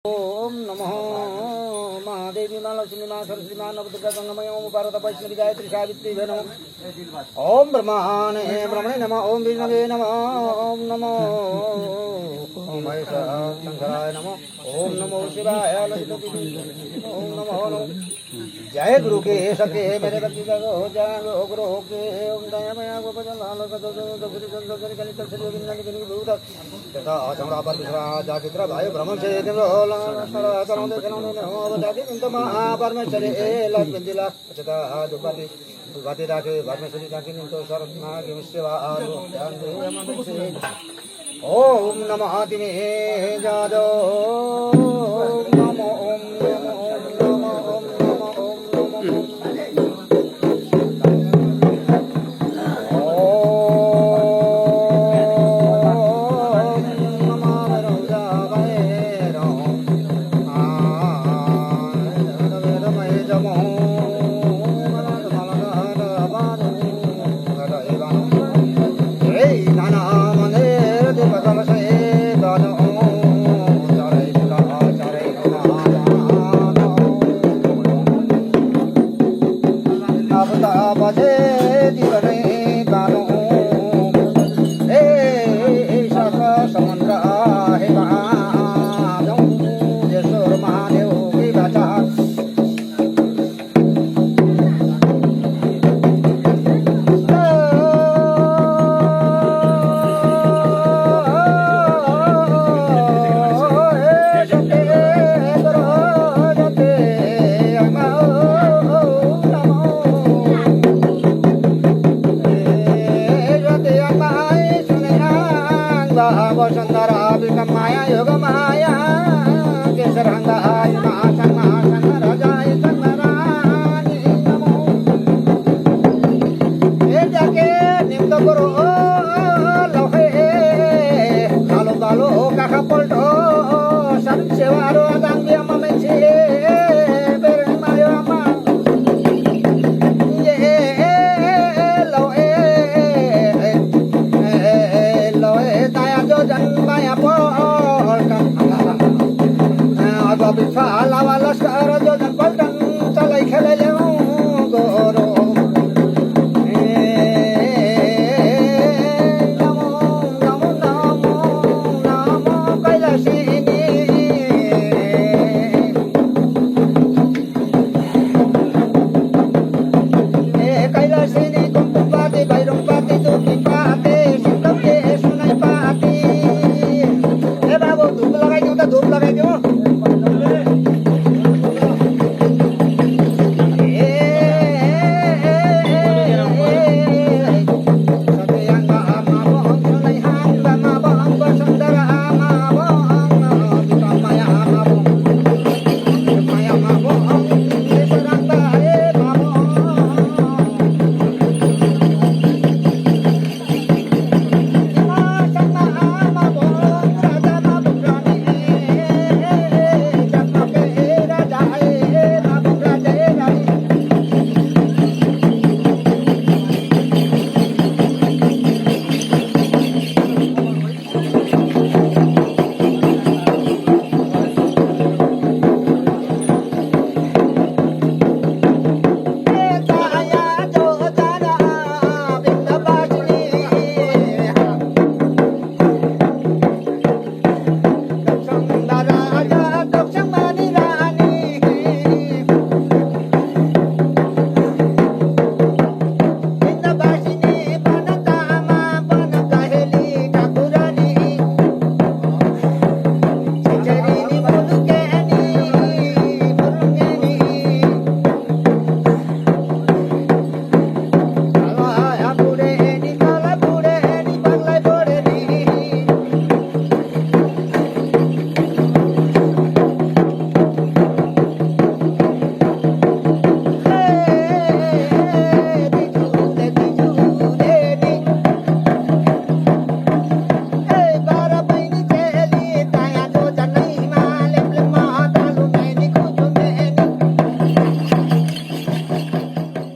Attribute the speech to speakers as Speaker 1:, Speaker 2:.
Speaker 1: ओम नमः महादेवी माँ लक्ष्मी माँ सरस्वती माँ नवदुर्गा गंगामय ओम पार्वती वैष्णवी गायत्री सावित्री नमः ओम ब्रह्मणे नमः ओम विष्णवे नमः ओम नमो ओम शंकराय नमः ओम नमो शिवाय ओम नमो जय गुरु के सके मेरे भक्ति जगो जय गुरु के ओम दयामय गोपजन लाल गदगुरु चंद्र कनित श्री गोविंद कनि भूत तथा चमड़ा पर विश्रा जातित्र भाई ब्रह्म से देवला सरा करों दे करों ने हो जाति इंत महा परमेश्वरी लक्ष्मीला तथा दुपति दुपति राखे परमेश्वरी राखे इंतो सरना के सेवा आरो ध्यान दे मन से ओम नमः तिमे जादो नमो ओम माया योग माया केसरंगा महासन महासन राजाय चंद्रानी नमो ए जाके निम्न करो लोहे कालो कालो काका पलटो सब सेवारो आदांगी अम्मा में छे बेरे मायो अम्मा ये लोहे लोहे ताया जो जन्माया बिछा लावा लश्कर जो जन पलटन चलै खेले